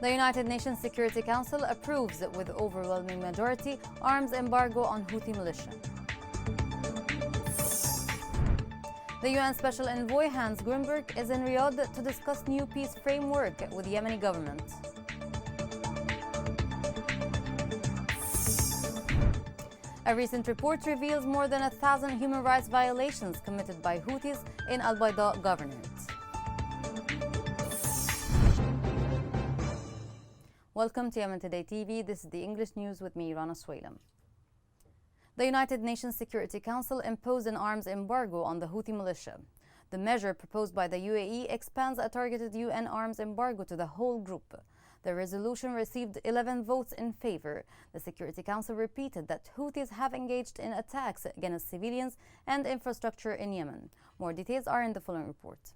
The United Nations Security Council approves with overwhelming majority arms embargo on Houthi militia. The UN Special Envoy Hans Grunberg is in Riyadh to discuss new peace framework with the Yemeni government. A recent report reveals more than 1,000 human rights violations committed by Houthis in Al Bayda Governorate. Welcome to Yemen Today TV. This is the English news with me, Rana Swaylam. The United Nations Security Council imposed an arms embargo on the Houthi militia. The measure proposed by the UAE expands a targeted UN arms embargo to the whole group. The resolution received 11 votes in favor. The Security Council repeated that Houthis have engaged in attacks against civilians and infrastructure in Yemen. More details are in the following report.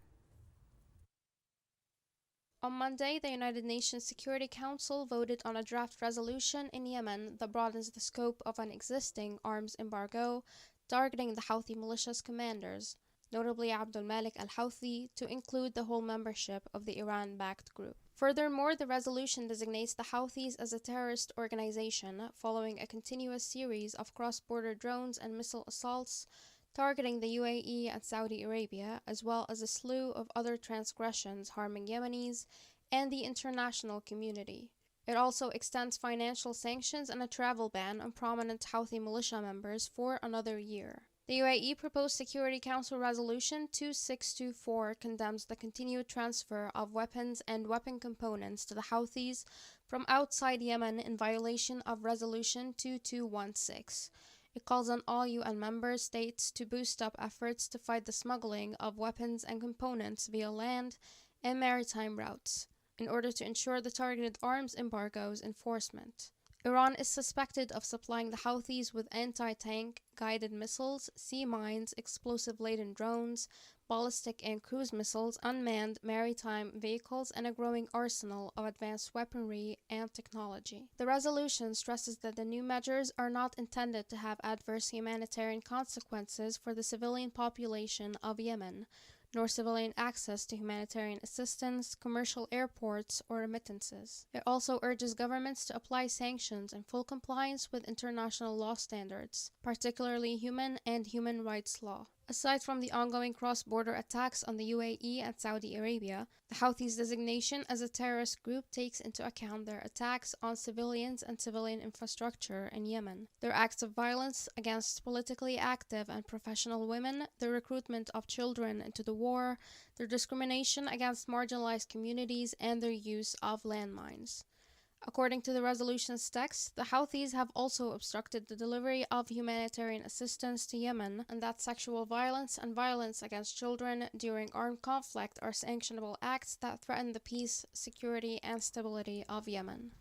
On Monday, the United Nations Security Council voted on a draft resolution in Yemen that broadens the scope of an existing arms embargo targeting the Houthi militia's commanders, notably Abdul Malik al-Houthi, to include the whole membership of the Iran-backed group. Furthermore, the resolution designates the Houthis as a terrorist organization following a continuous series of cross-border drones and missile assaults targeting the UAE and Saudi Arabia, as well as a slew of other transgressions harming Yemenis and the international community. It also extends financial sanctions and a travel ban on prominent Houthi militia members for another year. The UAE proposed Security Council Resolution 2624 condemns the continued transfer of weapons and weapon components to the Houthis from outside Yemen in violation of Resolution 2216. It calls on all UN member states to boost up efforts to fight the smuggling of weapons and components via land and maritime routes in order to ensure the targeted arms embargo's enforcement. Iran is suspected of supplying the Houthis with anti-tank guided missiles, sea mines, explosive-laden drones, ballistic and cruise missiles, unmanned maritime vehicles, and a growing arsenal of advanced weaponry and technology. The resolution stresses that the new measures are not intended to have adverse humanitarian consequences for the civilian population of Yemen, nor civilian access to humanitarian assistance, commercial airports, or remittances. It also urges governments to apply sanctions in full compliance with international law standards, particularly human and human rights law. Aside from the ongoing cross-border attacks on the UAE and Saudi Arabia, the Houthis' designation as a terrorist group takes into account their attacks on civilians and civilian infrastructure in Yemen, their acts of violence against politically active and professional women, the recruitment of children into the war, their discrimination against marginalized communities, and their use of landmines. According to the resolution's text, the Houthis have also obstructed the delivery of humanitarian assistance to Yemen, and that sexual violence and violence against children during armed conflict are sanctionable acts that threaten the peace, security, and stability of Yemen.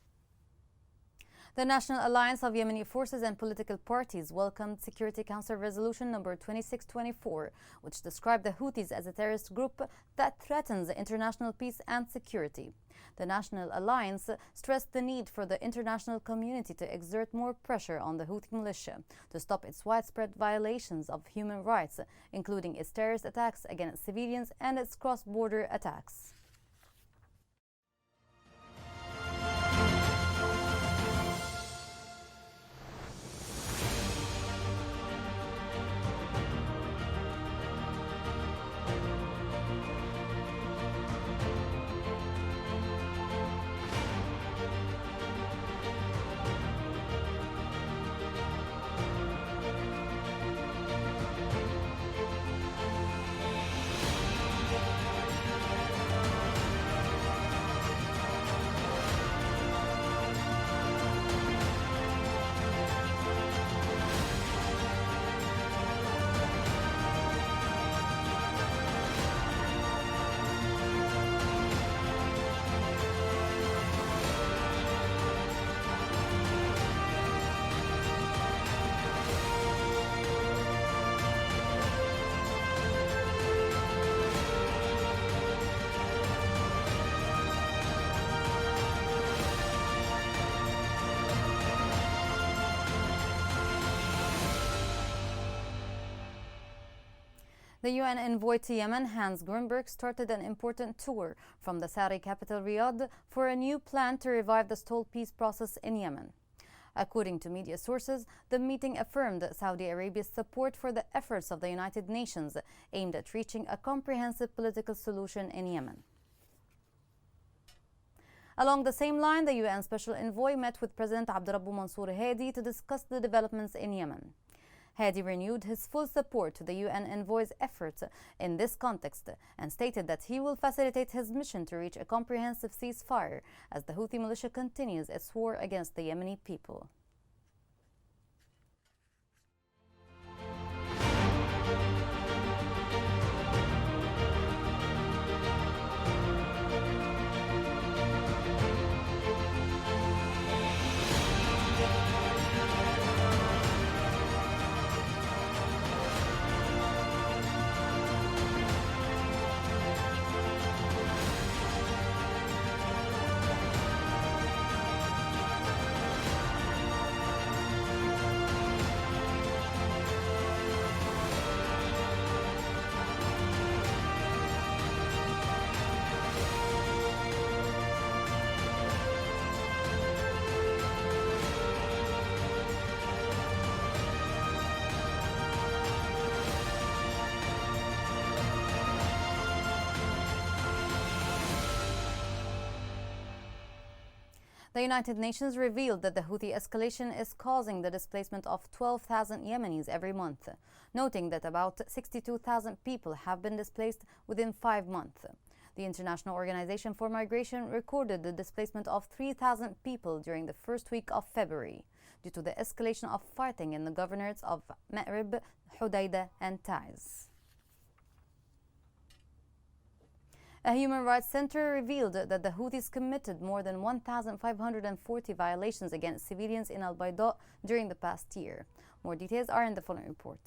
The National Alliance of Yemeni Forces and Political Parties welcomed Security Council Resolution number 2624, which described the Houthis as a terrorist group that threatens international peace and security. The National Alliance stressed the need for the international community to exert more pressure on the Houthi militia to stop its widespread violations of human rights, including its terrorist attacks against civilians and its cross-border attacks. The UN envoy to Yemen, Hans Grunberg, started an important tour from the Saudi capital Riyadh for a new plan to revive the stalled peace process in Yemen. According to media sources, the meeting affirmed Saudi Arabia's support for the efforts of the United Nations aimed at reaching a comprehensive political solution in Yemen. Along the same line, the UN Special Envoy met with President Abdurrabbu Mansour Hadi to discuss the developments in Yemen. Hadi renewed his full support to the UN envoy's efforts in this context and stated that he will facilitate his mission to reach a comprehensive ceasefire as the Houthi militia continues its war against the Yemeni people. The United Nations revealed that the Houthi escalation is causing the displacement of 12,000 Yemenis every month, noting that about 62,000 people have been displaced within 5 months. The International Organization for Migration recorded the displacement of 3,000 people during the first week of February due to the escalation of fighting in the governorates of Ma'rib, Hudaydah, and Taiz. A human rights center revealed that the Houthis committed more than 1,540 violations against civilians in Al-Bayda during the past year. More details are in the following report.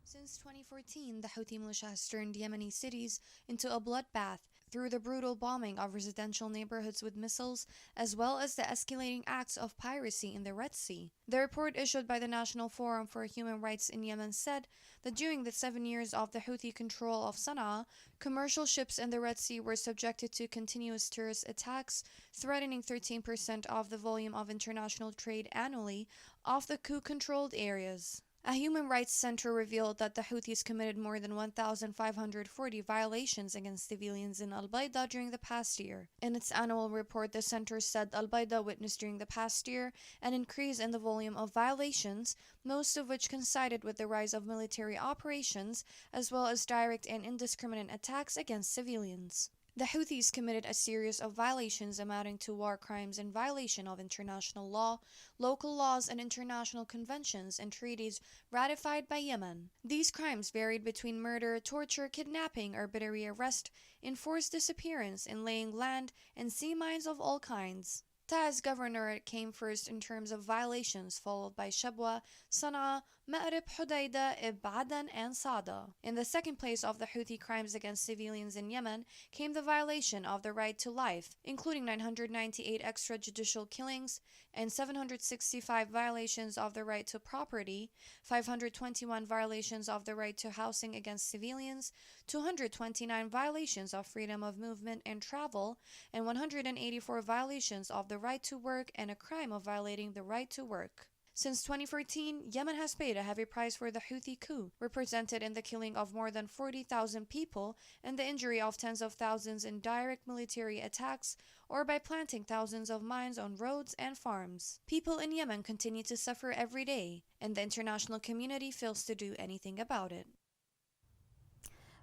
Since 2014, the Houthi militia has turned Yemeni cities into a bloodbath through the brutal bombing of residential neighborhoods with missiles, as well as the escalating acts of piracy in the Red Sea. The report issued by the National Forum for Human Rights in Yemen said that during the 7 years of the Houthi control of Sana'a, commercial ships in the Red Sea were subjected to continuous terrorist attacks, threatening 13% of the volume of international trade annually off the coup-controlled areas. A human rights center revealed that the Houthis committed more than 1,540 violations against civilians in Al-Bayda during the past year. In its annual report, the center said Al-Bayda witnessed during the past year an increase in the volume of violations, most of which coincided with the rise of military operations, as well as direct and indiscriminate attacks against civilians. The Houthis committed a series of violations amounting to war crimes in violation of international law, local laws, and international conventions and treaties ratified by Yemen. These crimes varied between murder, torture, kidnapping, arbitrary arrest, enforced disappearance, and laying land and sea mines of all kinds. Taiz governorate came first in terms of violations, followed by Shabwa, Sana'a, Ma'rib, Hudaydah, Aden, and Sada. In the second place of the Houthi crimes against civilians in Yemen came the violation of the right to life, including 998 extrajudicial killings and 765 violations of the right to property, 521 violations of the right to housing against civilians, 229 violations of freedom of movement and travel, and 184 violations of the right to work and a crime of violating the right to work. Since 2014, Yemen has paid a heavy price for the Houthi coup, represented in the killing of more than 40,000 people and the injury of tens of thousands in direct military attacks or by planting thousands of mines on roads and farms. People in Yemen continue to suffer every day, and the international community fails to do anything about it.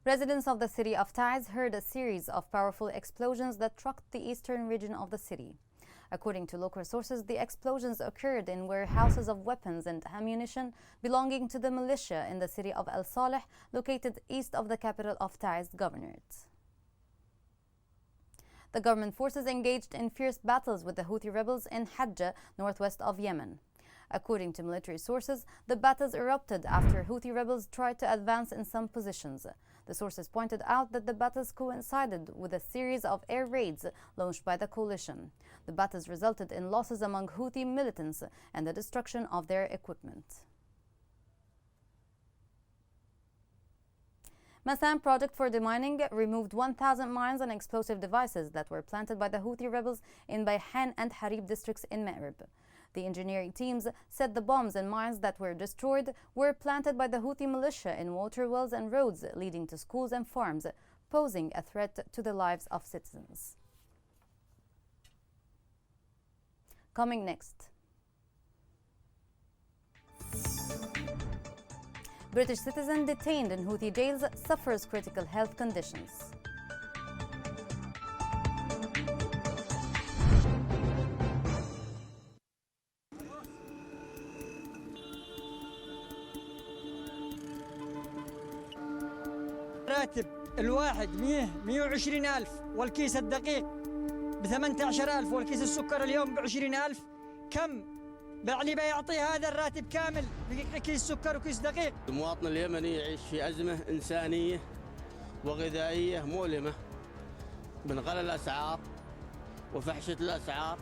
Residents of the city of Taiz heard a series of powerful explosions that rocked the eastern region of the city. According to local sources, the explosions occurred in warehouses of weapons and ammunition belonging to the militia in the city of El Saleh, located east of the capital of Taiz Governorate. The government forces engaged in fierce battles with the Houthi rebels in Hajjah, northwest of Yemen. According to military sources, the battles erupted after Houthi rebels tried to advance in some positions. The sources pointed out that the battles coincided with a series of air raids launched by the coalition. The battles resulted in losses among Houthi militants and the destruction of their equipment. Massan project for demining removed 1,000 mines and explosive devices that were planted by the Houthi rebels in Bayhan and Harib districts in Ma'rib. The engineering teams said the bombs and mines that were destroyed were planted by the Houthi militia in water wells and roads leading to schools and farms, posing a threat to the lives of citizens. Coming next. British citizen detained in Houthi jails suffers critical health conditions. راتب الواحد 120 ألف والكيس الدقيق ب18 ألف والكيس السكر اليوم ب20 ألف. كم بعلي بيعطي هذا الراتب كامل بكيس سكر وكيس دقيق؟ المواطن اليمني يعيش في أزمة إنسانية وغذائية مؤلمة من غلاء الأسعار وفحشة الأسعار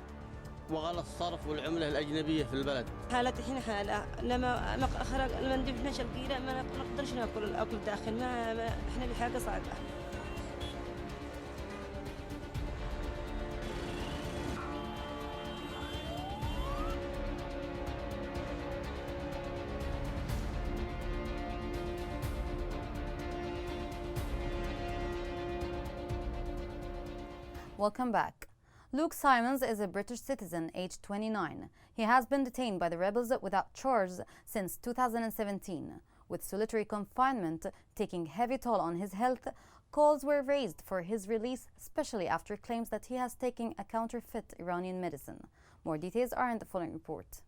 وغلاء الصرف والعملة الأجنبية في البلد. حالتي الحين حالة لما خرج لما ندب احنا شلقينا ما نقدرش ناكل الأكل داخل ما احنا بحاجة صعبة. Welcome back. Luke Simons is a British citizen aged 29. He has been detained by the rebels without charge since 2017. With solitary confinement taking heavy toll on his health, calls were raised for his release, especially after claims that he has taken a counterfeit Iranian medicine. More details are in the following report.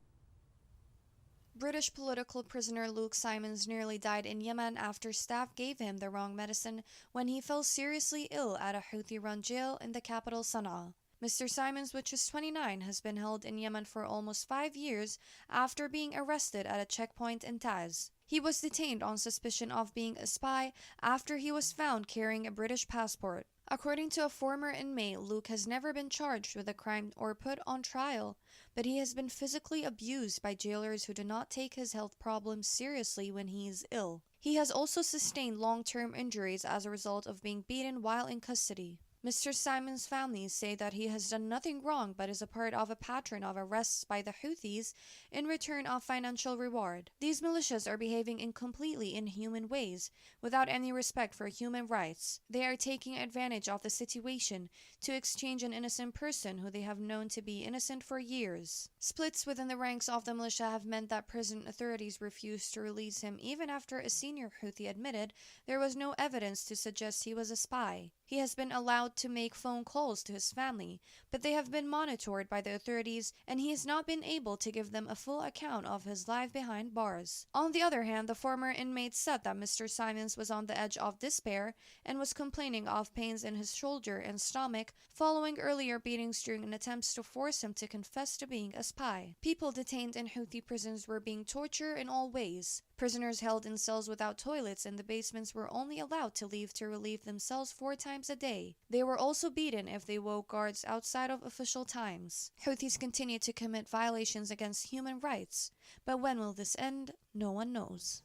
British political prisoner Luke Simons nearly died in Yemen after staff gave him the wrong medicine when he fell seriously ill at a Houthi-run jail in the capital Sana'a. Mr. Simons, which is 29, has been held in Yemen for almost 5 years after being arrested at a checkpoint in Taz. He was detained on suspicion of being a spy after he was found carrying a British passport. According to a former inmate, Luke has never been charged with a crime or put on trial, but he has been physically abused by jailers who do not take his health problems seriously when he is ill. He has also sustained long-term injuries as a result of being beaten while in custody. Mr. Simons' family say that he has done nothing wrong but is a part of a pattern of arrests by the Houthis in return of financial reward. These militias are behaving in completely inhuman ways, without any respect for human rights. They are taking advantage of the situation to exchange an innocent person who they have known to be innocent for years. Splits within the ranks of the militia have meant that prison authorities refused to release him even after a senior Houthi admitted there was no evidence to suggest he was a spy. He has been allowed to make phone calls to his family, but they have been monitored by the authorities and he has not been able to give them a full account of his life behind bars. On the other hand, the former inmate said that Mr. Simons was on the edge of despair and was complaining of pains in his shoulder and stomach following earlier beatings during attempts to force him to confess to being a spy. People detained in Houthi prisons were being tortured in all ways. Prisoners held in cells without toilets in the basements were only allowed to leave to relieve themselves 4 times a day. They were also beaten if they woke guards outside of official times. Houthis continue to commit violations against human rights, but when will this end? No one knows.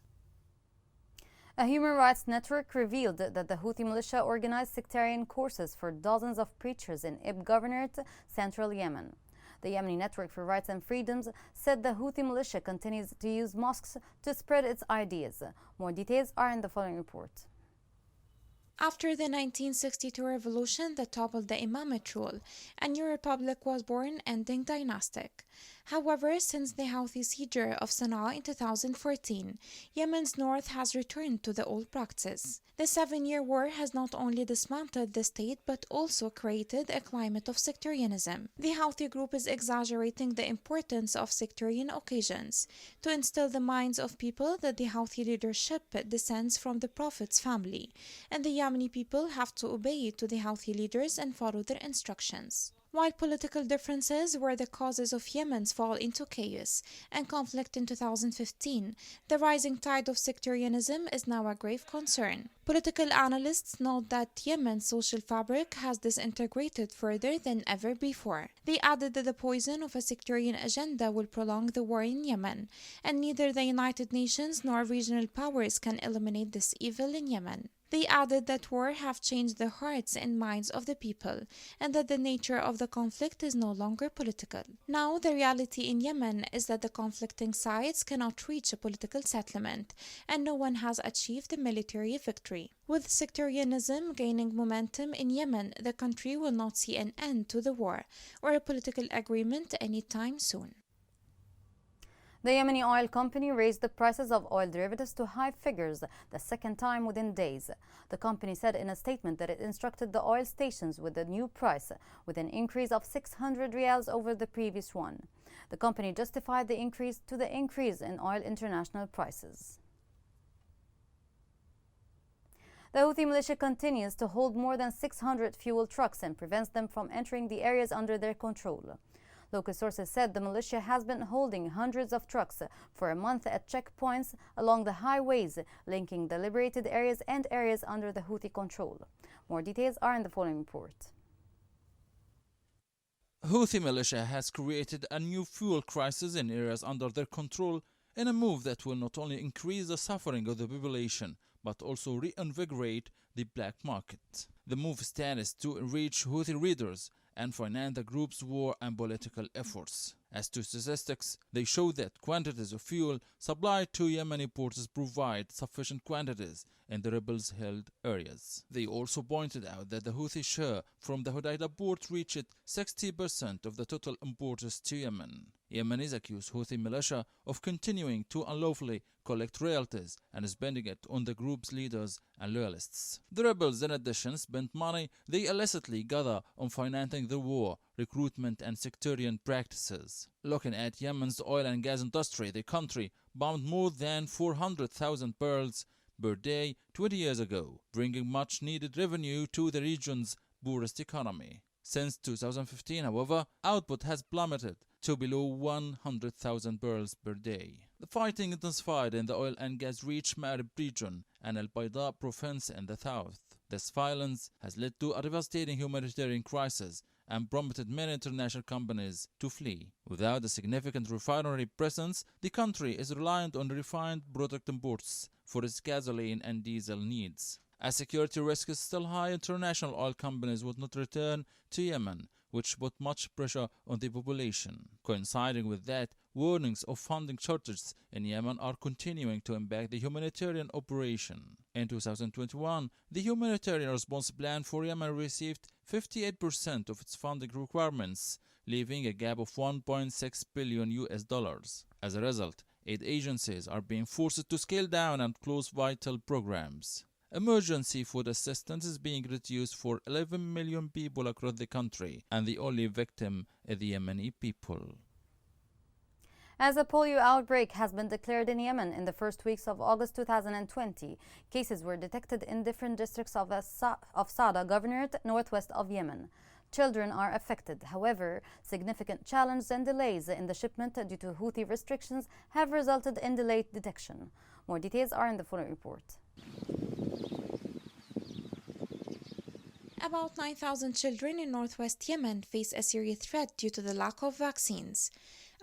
A human rights network revealed that the Houthi militia organized sectarian courses for dozens of preachers in Ib Governorate, central Yemen. The Yemeni Network for Rights and Freedoms said the Houthi militia continues to use mosques to spread its ideas. More details are in the following report. After the 1962 revolution that toppled the Imamate rule, a new republic was born, ending dynastic. However, since the Houthi siege of Sana'a in 2014, Yemen's north has returned to the old practice. The 7-year war has not only dismantled the state but also created a climate of sectarianism. The Houthi group is exaggerating the importance of sectarian occasions to instill the minds of people that the Houthi leadership descends from the Prophet's family, and the Yemeni people have to obey to the Houthi leaders and follow their instructions. While political differences were the causes of Yemen's fall into chaos and conflict in 2015, the rising tide of sectarianism is now a grave concern. Political analysts note that Yemen's social fabric has disintegrated further than ever before. They added that the poison of a sectarian agenda will prolong the war in Yemen, and neither the United Nations nor regional powers can eliminate this evil in Yemen. They added that war have changed the hearts and minds of the people and that the nature of the conflict is no longer political. Now, the reality in Yemen is that the conflicting sides cannot reach a political settlement and no one has achieved a military victory. With sectarianism gaining momentum in Yemen, the country will not see an end to the war or a political agreement anytime soon. The Yemeni oil company raised the prices of oil derivatives to high figures the second time within days. The company said in a statement that it instructed the oil stations with the new price, with an increase of 600 riyals over the previous one. The company justified the increase to the increase in oil international prices. The Houthi militia continues to hold more than 600 fuel trucks and prevents them from entering the areas under their control. Local sources said the militia has been holding hundreds of trucks for a month at checkpoints along the highways linking the liberated areas and areas under the Houthi control. More details are in the following report. Houthi militia has created a new fuel crisis in areas under their control in a move that will not only increase the suffering of the population but also reinvigorate the black market. The move stands to reach Houthi leaders and finance the group's war and political efforts. As to statistics, they show that quantities of fuel supplied to Yemeni ports provide sufficient quantities in the rebels-held areas. They also pointed out that the Houthi share from the Hodeidah port reached 60% of the total imports to Yemen. Yemenis accuse Houthi militia of continuing to unlawfully collect royalties and spending it on the group's leaders and loyalists. The rebels, in addition, spent money they illicitly gather on financing the war, recruitment and sectarian practices. Looking at Yemen's oil and gas industry, the country bombed more than 400,000 barrels per day 20 years ago, bringing much needed revenue to the region's poorest economy. Since 2015, however, output has plummeted to below 100,000 barrels per day. The fighting intensified in the oil and gas-rich Ma'rib region and Al Bayda province in the south. This violence has led to a devastating humanitarian crisis and prompted many international companies to flee. Without a significant refinery presence, the country is reliant on refined product imports for its gasoline and diesel needs. As security risk is still high, international oil companies would not return to Yemen, which put much pressure on the population. Coinciding with that, warnings of funding shortages in Yemen are continuing to impact the humanitarian operation. In 2021, the humanitarian response plan for Yemen received 58% of its funding requirements, leaving a gap of $1.6 billion. As a result, aid agencies are being forced to scale down and close vital programs. Emergency food assistance is being reduced for 11 million people across the country, and the only victim is the Yemeni people. As a polio outbreak has been declared in Yemen in the first weeks of August 2020, cases were detected in different districts of Sada Governorate, northwest of Yemen. Children are affected. However, significant challenges and delays in the shipment due to Houthi restrictions have resulted in delayed detection. More details are in the following report. About 9,000 children in northwest Yemen face a serious threat due to the lack of vaccines.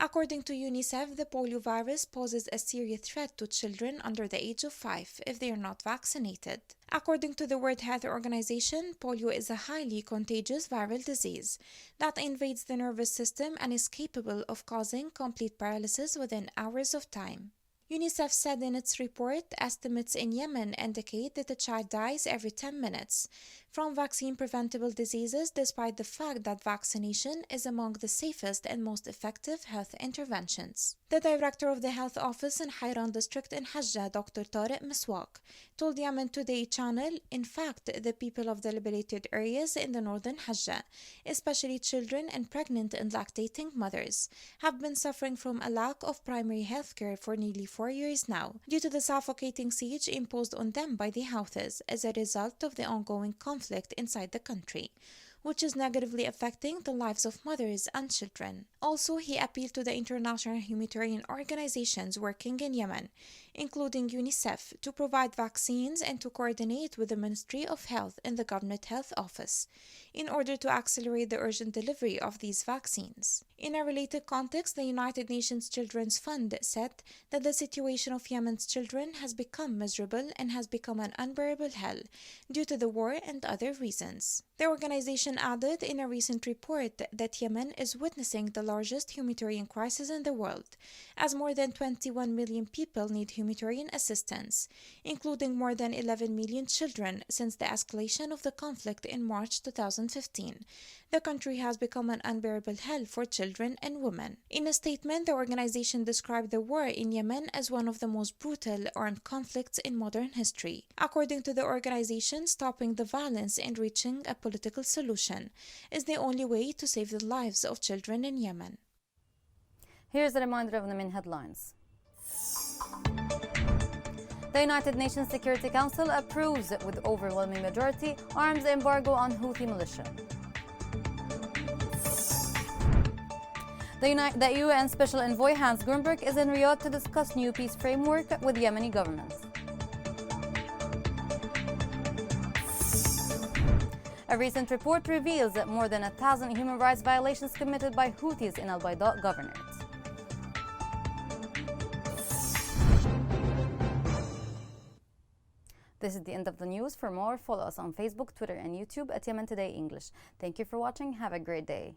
According to UNICEF, the polio virus poses a serious threat to children under the age of 5 if they are not vaccinated. According to the World Health Organization, polio is a highly contagious viral disease that invades the nervous system and is capable of causing complete paralysis within hours of time. UNICEF said in its report, estimates in Yemen indicate that a child dies every 10 minutes from vaccine-preventable diseases, despite the fact that vaccination is among the safest and most effective health interventions. The director of the health office in Hayran district in Hajjah, Dr. Tariq Miswak, told Yemen Today channel, in fact, the people of the liberated areas in the northern Hajjah, especially children and pregnant and lactating mothers, have been suffering from a lack of primary health care for nearly 4 years now, due to the suffocating siege imposed on them by the Houthis as a result of the ongoing conflict inside the country. which is negatively affecting the lives of mothers and children. Also, he appealed to the international humanitarian organizations working in Yemen, including UNICEF, to provide vaccines and to coordinate with the Ministry of Health and the Government Health Office in order to accelerate the urgent delivery of these vaccines. In a related context, the United Nations Children's Fund said that the situation of Yemen's children has become miserable and has become an unbearable hell due to the war and other reasons. The organization added in a recent report that Yemen is witnessing the largest humanitarian crisis in the world, as more than 21 million people need humanitarian assistance, including more than 11 million children since the escalation of the conflict in March 2015. The country has become an unbearable hell for children and women. In a statement, the organization described the war in Yemen as one of the most brutal armed conflicts in modern history. According to the organization, stopping the violence and reaching a political solution is the only way to save the lives of children in Yemen. Here's a reminder of the main headlines. The United Nations Security Council approves with overwhelming majority arms embargo on Houthi militia. The UN Special Envoy Hans Grunberg is in Riyadh to discuss new peace framework with Yemeni government. A recent report reveals that more than 1,000 human rights violations committed by Houthis in Al Bayda Governorate. This is the end of the news. For more, follow us on Facebook, Twitter, and YouTube at Yemen Today English. Thank you for watching. Have a great day.